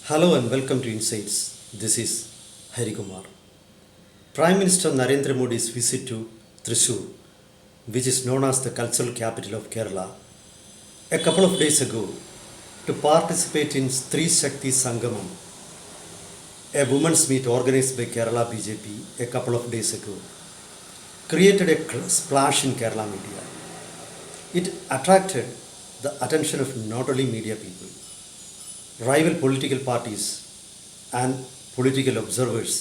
Hello and welcome to Insights. This is Hari Kumar. Prime Minister Narendra Modi's visit to Thrissur, which is known as the cultural capital of Kerala, a couple of days ago to participate in Stri Shakti Sangamam, a women's meet organized by Kerala BJP a couple of days ago, created a splash in Kerala media. It attracted the attention of not only media people, rival political parties and political observers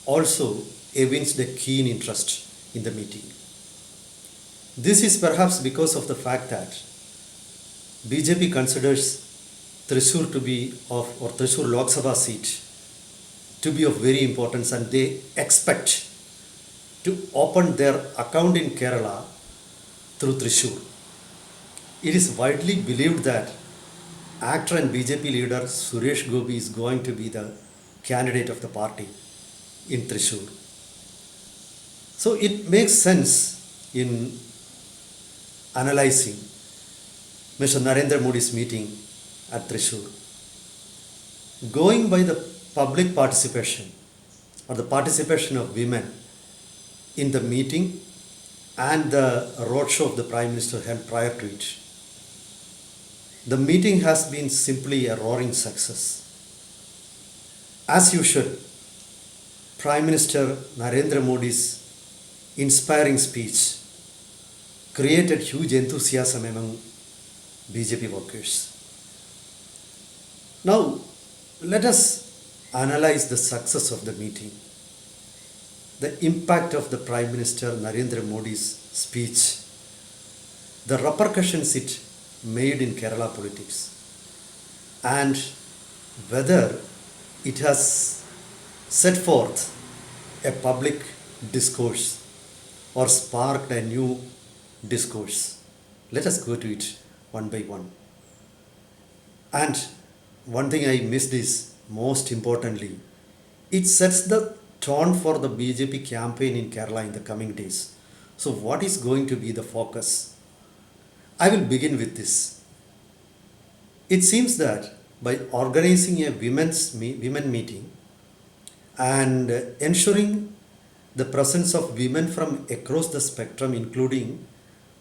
also evinced a keen interest in the meeting. This is perhaps because of the fact that BJP considers Thrissur to be or Thrissur Lok Sabha seat to be of very importance, and they expect to open their account in Kerala through Thrissur. It is widely believed that actor and BJP leader Suresh Gopi is going to be the candidate of the party in Thrissur. So it makes sense in analyzing Mr. Narendra Modi's meeting at Thrissur. Going by the public participation or the participation of women in the meeting and the roadshow of the Prime Minister held prior to it, the meeting has been simply a roaring success. As usual, Prime Minister Narendra Modi's inspiring speech created huge enthusiasm among BJP workers. Now, let us analyze the success of the meeting, the impact of the Prime Minister Narendra Modi's speech, the repercussions it made in Kerala politics, and whether it has set forth a public discourse or sparked a new discourse. Let us go to it one by one. And one thing I missed is, most importantly, it sets the tone for the BJP campaign in Kerala in the coming days. So what is going to be the focus? I will begin with this. It seems that by organizing a women meeting and ensuring the presence of women from across the spectrum, including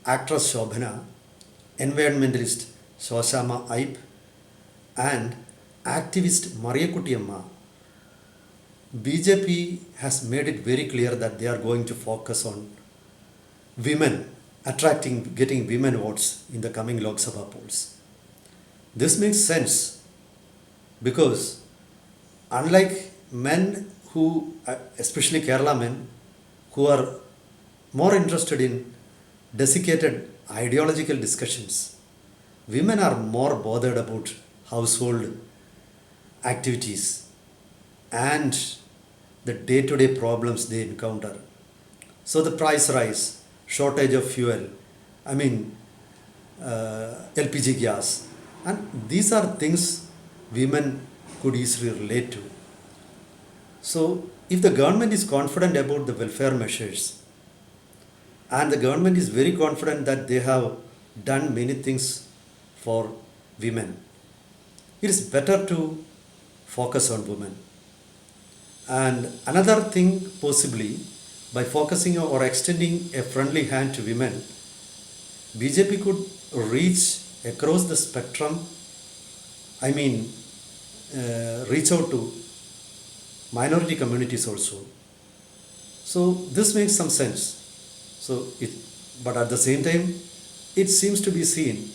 actress Shobhana, environmentalist Shoshama Aip, and activist Mariyakutti Amma, BJP has made it very clear that they are going to focus on women, getting women votes in the coming Lok Sabha polls. This makes sense because unlike men who, especially Kerala men, who are more interested in desiccated ideological discussions, women are more bothered about household activities and the day-to-day problems they encounter. So the price rise, shortage of fuel, LPG gas, and these are things women could easily relate to. So if the government is confident about the welfare measures, and the government is very confident that they have done many things for women, it is better to focus on women. And another thing, possibly, by focusing or extending a friendly hand to women, BJP could reach across the spectrum, reach out to minority communities also. So this makes some sense. But at the same time, it seems to be seen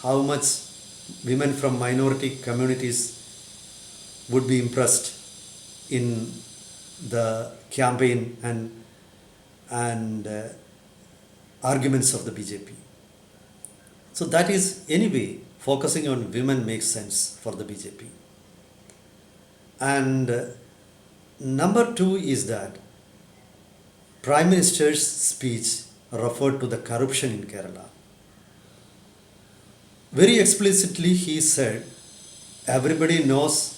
how much women from minority communities would be impressed in the campaign and arguments of the BJP. So that is, anyway, focusing on women makes sense for the BJP. And number two is that Prime Minister's speech referred to the corruption in Kerala. Very explicitly he said, everybody knows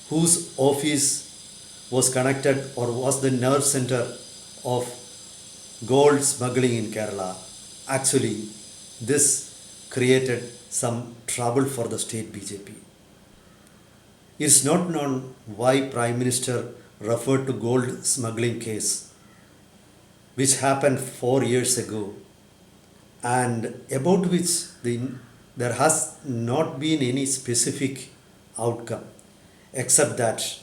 whose office was connected or was the nerve center of gold smuggling in Kerala. Actually, this created some trouble for the state BJP. It's not known why Prime Minister referred to gold smuggling case, which happened 4 years ago, and about which there has not been any specific outcome, except that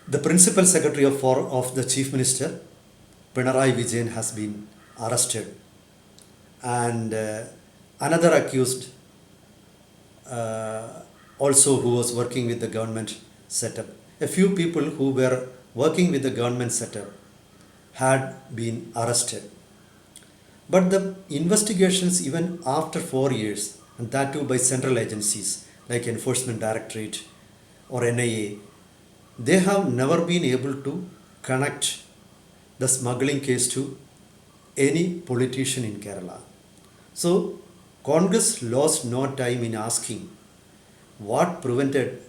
the principal secretary of the chief minister, Pinarayi Vijayan, has been arrested, and another accused, also who was working with the government setup. A few people who were working with the government setup had been arrested. But the investigations, even after 4 years, and that too by central agencies like Enforcement Directorate or NIA, they have never been able to connect the smuggling case to any politician in Kerala. So Congress lost no time in asking what prevented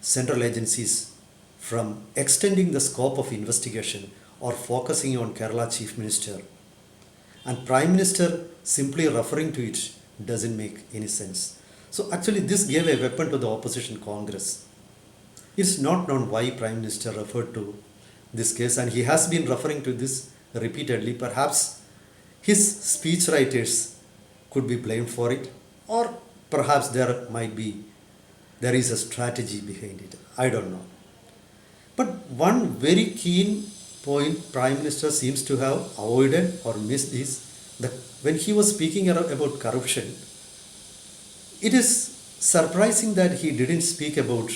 central agencies from extending the scope of investigation or focusing on Kerala Chief Minister. And Prime Minister simply referring to it doesn't make any sense. So actually this gave a weapon to the opposition Congress. It's not known why Prime Minister referred to this case, and he has been referring to this repeatedly. Perhaps his speechwriters could be blamed for it, or perhaps there is a strategy behind it. I don't know. But one very keen point Prime Minister seems to have avoided or missed is that when he was speaking about corruption, it is surprising that he didn't speak about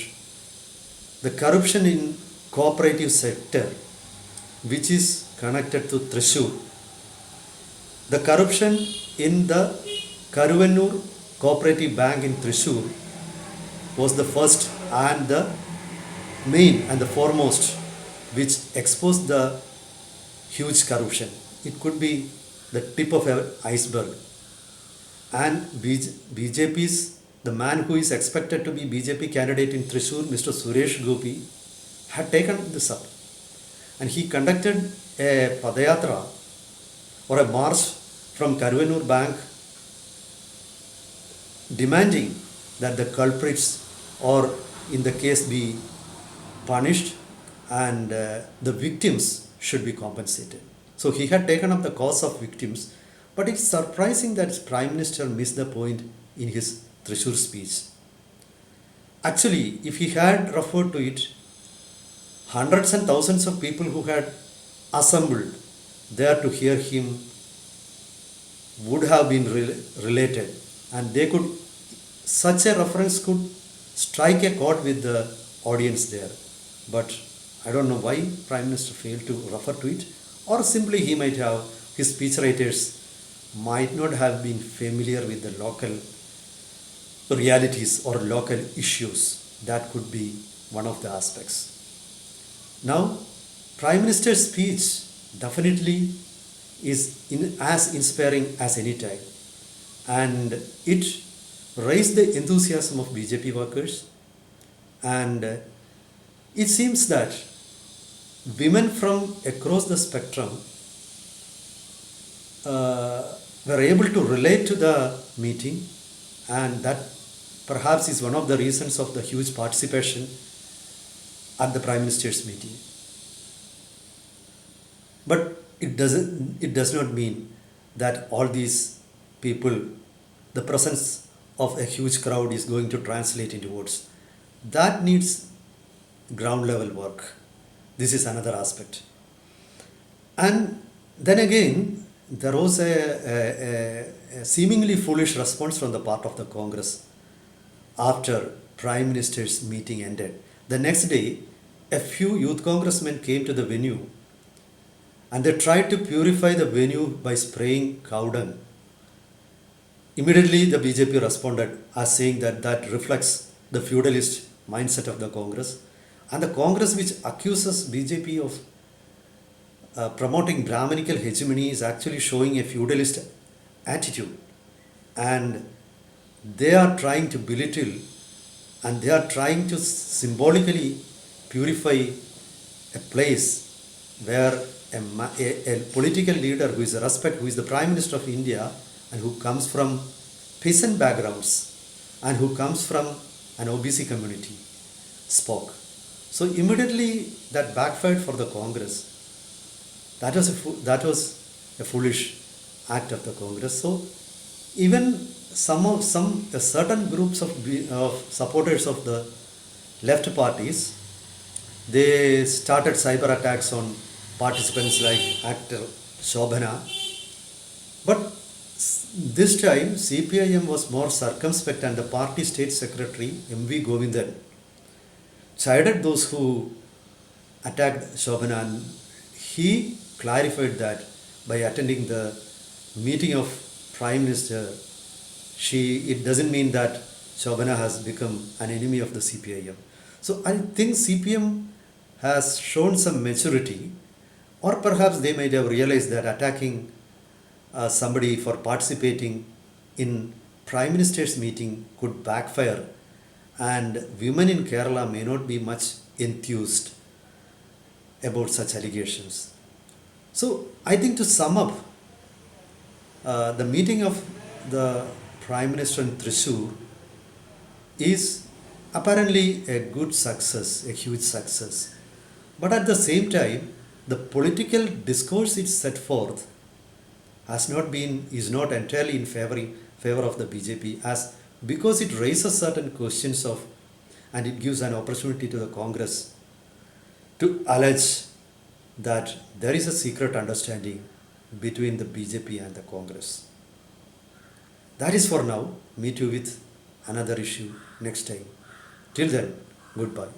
the corruption in cooperative sector, which is connected to Thrissur. The corruption in the Karuvennur Cooperative Bank in Thrissur was the first and the main and the foremost which exposed the huge corruption. It could be the tip of an iceberg. And BJP's, the man who is expected to be BJP candidate in Thrissur, Mr. Suresh Gopi, had taken this up. And he conducted a padayatra or a march from Karuvennur Bank demanding that the culprits or in the case be punished and the victims should be compensated. So he had taken up the cause of victims, but it's surprising that Prime Minister missed the point in his Thrissur speech. Actually, if he had referred to it, hundreds and thousands of people who had assembled there to hear him would have been related, and they could, such a reference could strike a chord with the audience there. But I don't know why Prime Minister failed to refer to it, or simply he might have, his speechwriters might not have been familiar with the local realities or local issues. That could be one of the aspects. Now, Prime Minister's speech definitely is as inspiring as any time, and it raised the enthusiasm of BJP workers, and it seems that women from across the spectrum were able to relate to the meeting, and that perhaps is one of the reasons of the huge participation at the Prime Minister's meeting. But it does not mean that all these people, the presence of a huge crowd is going to translate into votes. That needs ground level work. This is another aspect. And then again, there was a seemingly foolish response from the part of the Congress after Prime Minister's meeting ended. The next day, a few youth congressmen came to the venue and they tried to purify the venue by spraying cow dung. Immediately, the BJP responded as saying that reflects the feudalist mindset of the Congress, and the Congress which accuses BJP of promoting Brahminical hegemony is actually showing a feudalist attitude, and they are trying to belittle and they are trying to symbolically purify a place where a political leader who is the Prime Minister of India and who comes from peasant backgrounds and who comes from an OBC community spoke. So immediately that backfired for the Congress. That was a foolish act of the Congress. So even some certain groups of supporters of the left parties, they started cyber attacks on participants like actor Shobhana. But this time CPIM was more circumspect, and the party state secretary M.V. Govindan chided those who attacked Shobhana, and he clarified that by attending the meeting of Prime Minister, it doesn't mean that Shobhana has become an enemy of the CPIM. So I think CPM has shown some maturity, or perhaps they might have realized that attacking somebody for participating in Prime Minister's meeting could backfire, and women in Kerala may not be much enthused about such allegations. So I think, to sum up, the meeting of the Prime Minister in Thrissur is apparently a good success, a huge success. But at the same time, the political discourse it set forth is not entirely in favor of the BJP, as because it raises certain questions of, and it gives an opportunity to the Congress to allege that there is a secret understanding between the BJP and the Congress. That is for now. Meet you with another issue next time. Till then, goodbye.